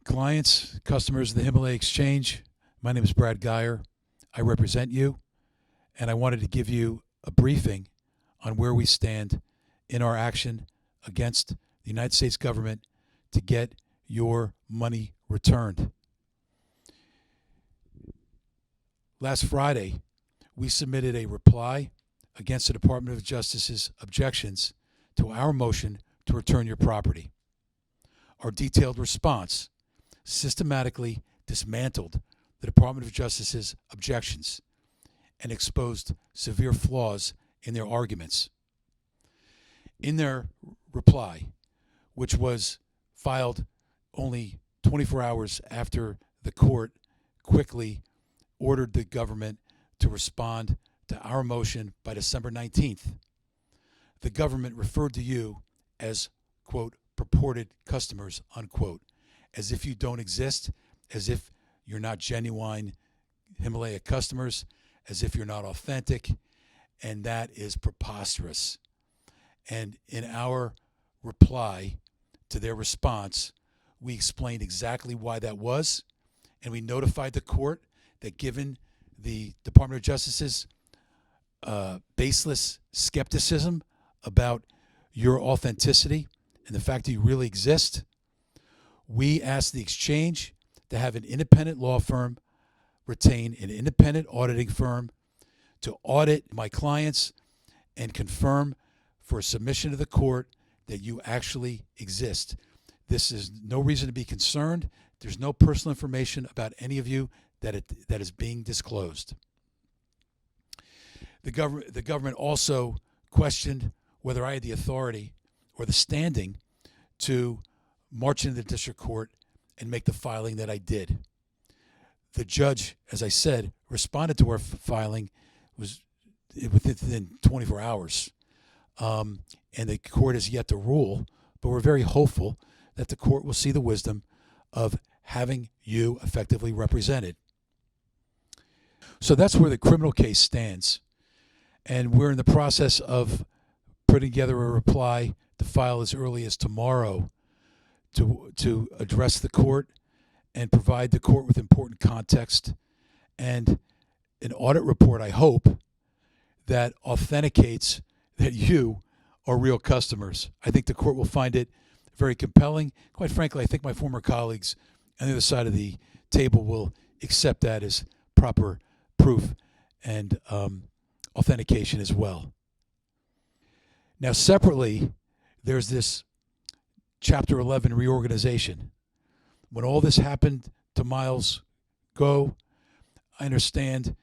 Clients, customers of the Himalaya Exchange, my name is Brad Geyer. I represent you, and I wanted to give you a briefing on where we stand in our action against the United States government to get your money returned. Last Friday, we submitted a reply against the Department of Justice's objections to our motion to return your property. Our detailed response systematically dismantled the Department of Justice's objections and exposed severe flaws in their arguments. In their reply, which was filed only 24 hours after the court quickly ordered the government to respond to our motion by December 19th, the government referred to you as, quote, purported customers, unquote, as if you don't exist, as if you're not genuine Himalaya customers, as if you're not authentic, and that is preposterous. And in our reply to their response, we explained exactly why that was, and we notified the court that given the Department of Justice's baseless skepticism about your authenticity and the fact that you really exist, we asked the exchange to have an independent law firm retain an independent auditing firm to audit my clients and confirm for submission to the court that you actually exist. This is no reason to be concerned. There's no personal information about any of you that is being disclosed. The government also questioned whether I had the authority or the standing to march into the district court and make the filing that I did. The judge, as I said, responded to our filing within 24 hours. And the court has yet to rule, but we're very hopeful that the court will see the wisdom of having you effectively represented. So that's where the criminal case stands. And we're in the process of putting together a reply to file as early as tomorrow to address the court and provide the court with important context and an audit report, I hope, that authenticates that you are real customers. I think the court will find it very compelling. Quite frankly, I think my former colleagues on the other side of the table will accept that as proper proof and authentication as well. Now, separately, there's this Chapter 11 reorganization. When all this happened to Miles Go, I understand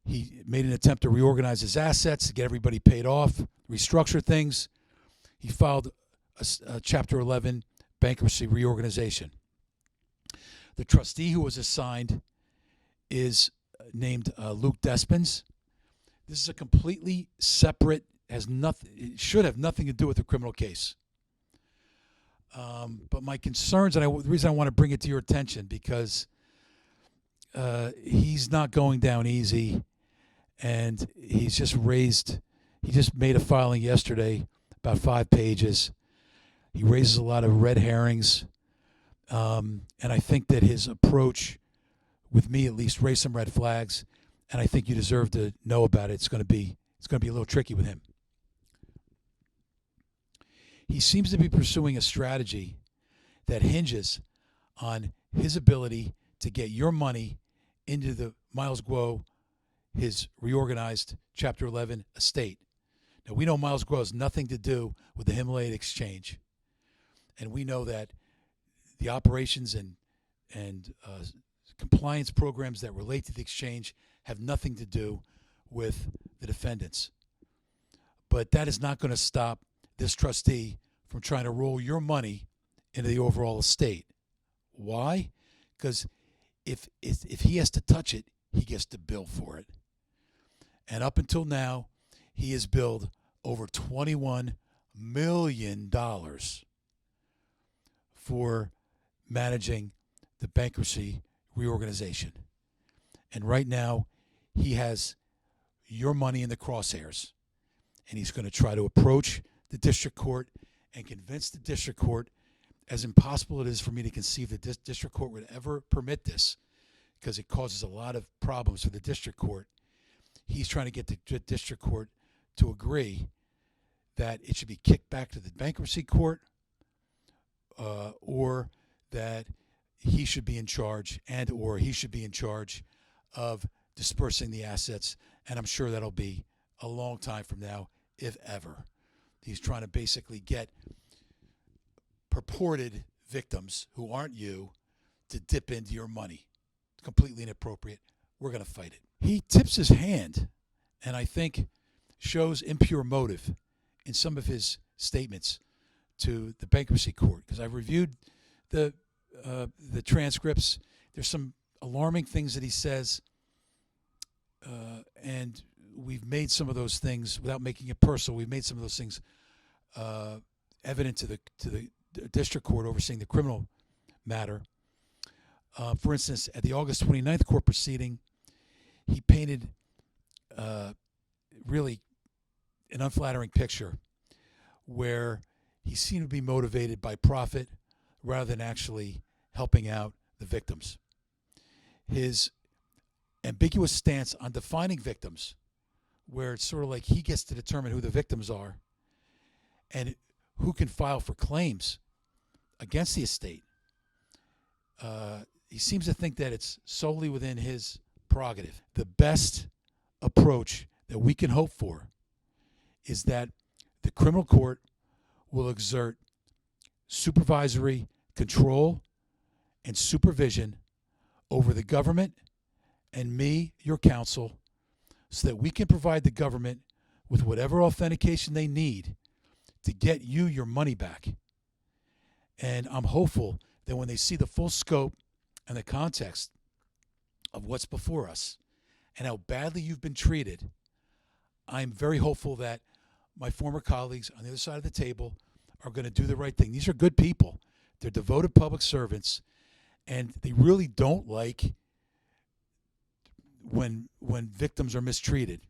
he made an attempt to reorganize his assets, to get everybody paid off, restructure things. He filed a Chapter 11 bankruptcy reorganization. The trustee who was assigned is named Luke Despens. This is a completely separate, it should have nothing to do with the criminal case. But my concerns, and the reason I want to bring it to your attention, because he's not going down easy, and he just made a filing yesterday, about 5 pages. He raises a lot of red herrings, and I think that his approach, with me at least, raised some red flags, and I think you deserve to know about it. It's going to be a little tricky with him. He seems to be pursuing a strategy that hinges on his ability to get your money into the Miles Guo, his reorganized Chapter 11 estate. Now, we know Miles Guo has nothing to do with the Himalaya Exchange, and we know that the operations and compliance programs that relate to the exchange have nothing to do with the defendants. But that is not going to stop this trustee from trying to roll your money into the overall estate. Why? Because if he has to touch it, he gets to bill for it. And up until now, he has billed over $21 million for managing the bankruptcy reorganization. And right now, he has your money in the crosshairs. And he's going to try to approach the district court and convince the district court as impossible it is for me to conceive that this district court would ever permit this, because it causes a lot of problems for the district court, he's trying to get the district court to agree that it should be kicked back to the bankruptcy court, or that he should be in charge, or he should be in charge of dispersing the assets. And I'm sure that'll be a long time from now, if ever. He's trying to basically get purported victims who aren't you to dip into your money. It's completely inappropriate. We're going to fight it. He tips his hand, and I think shows impure motive in some of his statements to the bankruptcy court, because I've reviewed the transcripts. There's some alarming things that he says, and we've made some of those things, without making it personal, we've made some of those things evident to the district court overseeing the criminal matter. For instance, at the August 29th court proceeding, he painted really an unflattering picture where he seemed to be motivated by profit rather than actually helping out the victims. His ambiguous stance on defining victims, where it's sort of like he gets to determine who the victims are and who can file for claims against the estate. He seems to think that it's solely within his prerogative. The best approach that we can hope for is that the criminal court will exert supervisory control and supervision over the government and me, your counsel, so that we can provide the government with whatever authentication they need to get you your money back. And I'm hopeful that when they see the full scope and the context of what's before us and how badly you've been treated, I'm very hopeful that my former colleagues on the other side of the table are going to do the right thing. These are good people. They're devoted public servants, and they really don't like when victims are mistreated.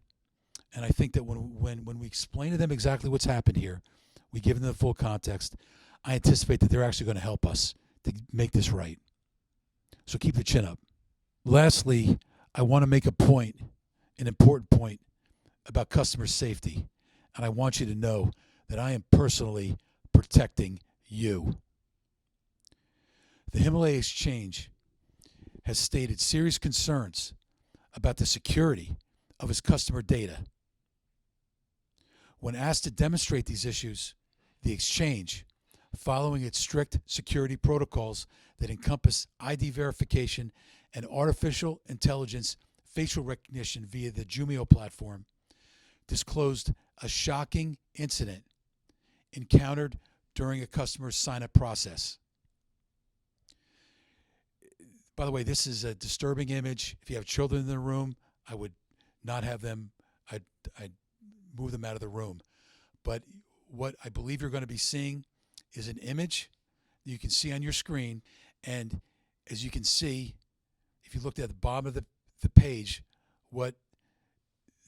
And I think that when we explain to them exactly what's happened here, we give them the full context, I anticipate that they're actually going to help us to make this right. So keep the chin up. Lastly, I want to make a point, an important point, about customer safety. And I want you to know that I am personally protecting you. The Himalaya Exchange has stated serious concerns about the security of its customer data. When asked to demonstrate these issues, the exchange, following its strict security protocols that encompass ID verification and artificial intelligence facial recognition via the Jumio platform, disclosed a shocking incident encountered during a customer's sign-up process. By the way, this is a disturbing image. If you have children in the room, I would not have them. I'd move them out of the room. But what I believe you're going to be seeing is an image that you can see on your screen. And as you can see, if you looked at the bottom of the page, what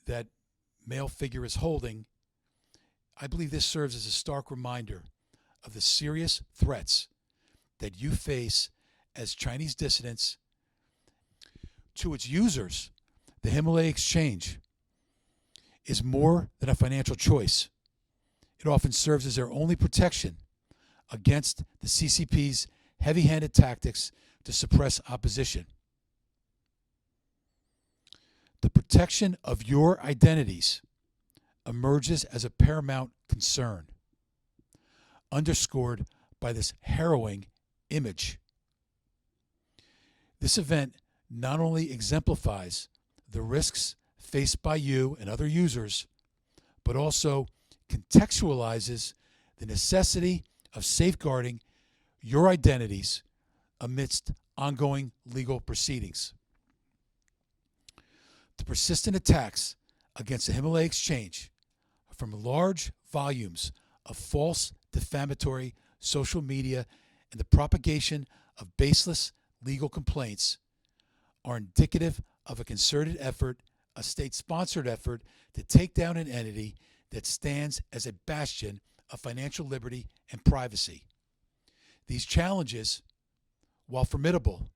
that male figure is holding, I believe this serves as a stark reminder of the serious threats that you face as Chinese dissidents. To its users, the Himalaya Exchange is more than a financial choice. It often serves as their only protection against the CCP's heavy-handed tactics to suppress opposition. The protection of your identities emerges as a paramount concern, underscored by this harrowing image. This event not only exemplifies the risks faced by you and other users, but also contextualizes the necessity of safeguarding your identities amidst ongoing legal proceedings. The persistent attacks against the Himalaya Exchange from large volumes of false, defamatory social media and the propagation of baseless legal complaints are indicative of a concerted effort, a state-sponsored effort, to take down an entity that stands as a bastion of financial liberty and privacy. These challenges, while formidable,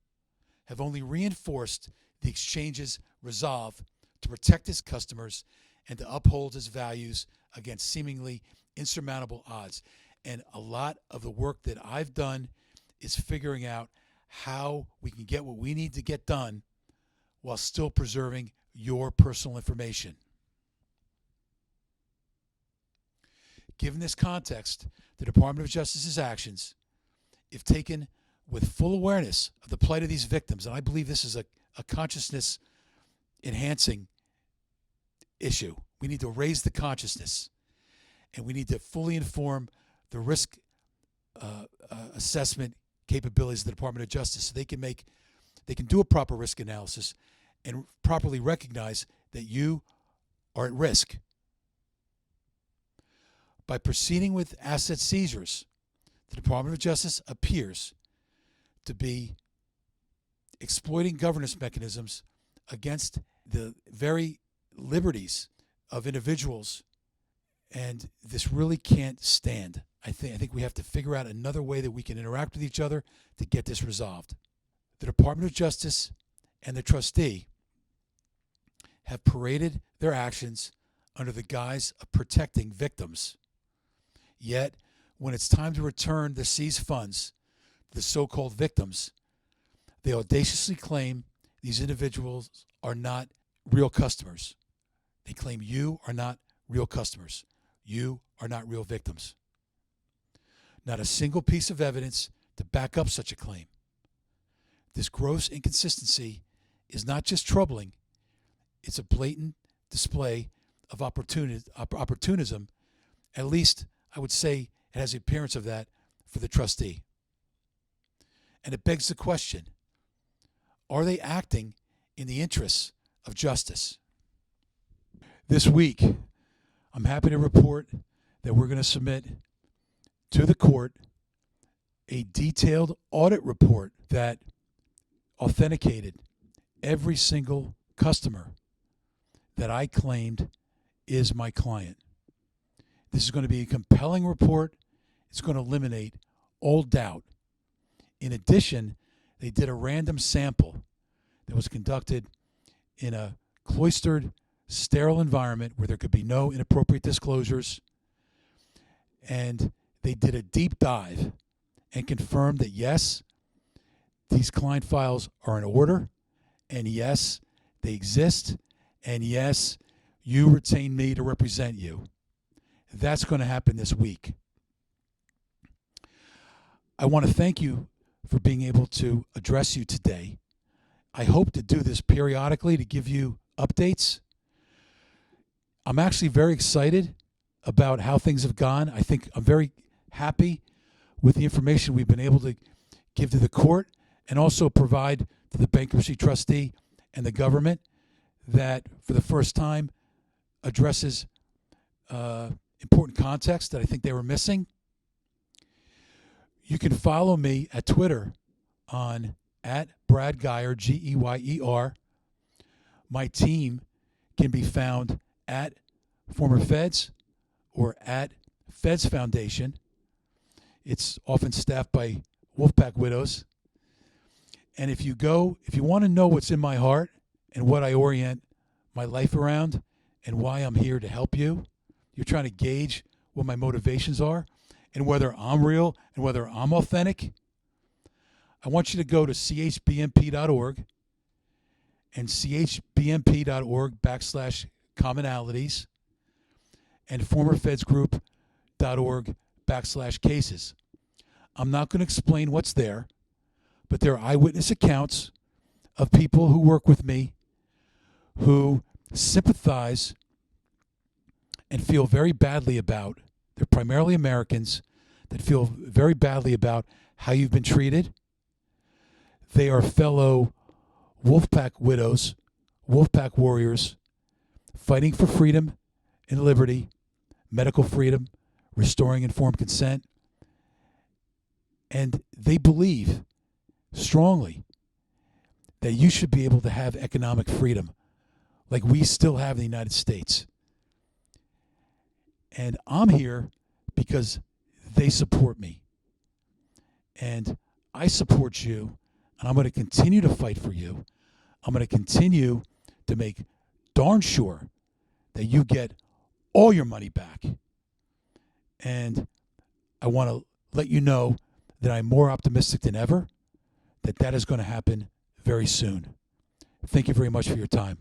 have only reinforced the exchange's resolve to protect its customers and to uphold its values against seemingly insurmountable odds. And a lot of the work that I've done is figuring out how we can get what we need to get done while still preserving your personal information. Given this context, the Department of Justice's actions, if taken with full awareness of the plight of these victims, and I believe this is a consciousness enhancing issue. We need to raise the consciousness, and we need to fully inform the risk assessment capabilities of the Department of Justice so they can do a proper risk analysis and properly recognize that you are at risk. By proceeding with asset seizures, the Department of Justice appears to be exploiting governance mechanisms against the very liberties of individuals, and this really can't stand. I think we have to figure out another way that we can interact with each other to get this resolved. The Department of Justice and the trustee have paraded their actions under the guise of protecting victims. Yet, when it's time to return the seized funds to the so-called victims, they audaciously claim these individuals are not real customers. They claim you are not real customers. You are not real victims. Not a single piece of evidence to back up such a claim. This gross inconsistency is not just troubling, it's a blatant display of opportunism. At least I would say it has the appearance of that for the trustee. And it begs the question, are they acting in the interests of justice? This week, I'm happy to report that we're going to submit to the court a detailed audit report that authenticated every single customer that I claimed is my client. This is going to be a compelling report. It's going to eliminate all doubt. In addition, they did a random sample that was conducted in a cloistered, sterile environment where there could be no inappropriate disclosures. And they did a deep dive and confirmed that, yes, these client files are in order, and yes, they exist, and yes, you retain me to represent you. That's going to happen this week. I want to thank you for being able to address you today. I hope to do this periodically to give you updates. I'm actually very excited about how things have gone. I think I'm very happy with the information we've been able to give to the court and also provide to the bankruptcy trustee and the government that for the first time addresses important context that I think they were missing. You can follow me at Twitter on @BradGeyer, Geyer. My team can be found at Former Feds or at Feds Foundation. It's often staffed by Wolfpack widows. And if you want to know what's in my heart and what I orient my life around and why I'm here to help you, you're trying to gauge what my motivations are and whether I'm real and whether I'm authentic, I want you to go to chbmp.org and chbmp.org/commonalities and formerfedsgroup.org/cases. I'm not going to explain what's there, but there are eyewitness accounts of people who work with me who sympathize and feel very badly about, they're primarily Americans that feel very badly about how you've been treated. They are fellow Wolfpack widows, Wolfpack warriors, fighting for freedom and liberty, medical freedom, restoring informed consent. And they believe strongly that you should be able to have economic freedom like we still have in the United States. And I'm here because they support me. And I support you, and I'm going to continue to fight for you. I'm going to continue to make darn sure that you get all your money back. And I want to let you know that I'm more optimistic than ever that that is going to happen very soon. Thank you very much for your time.